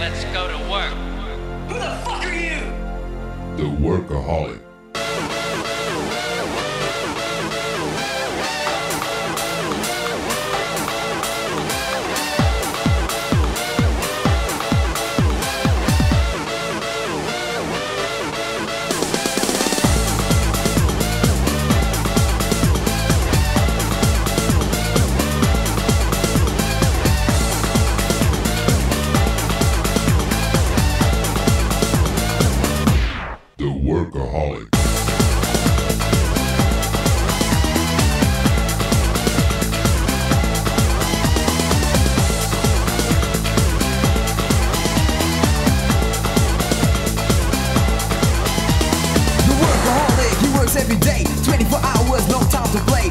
let's go to work. Who the fuck are you? The workaholic. The workaholic. The workaholic, he works every day, 24 hours, no time to play.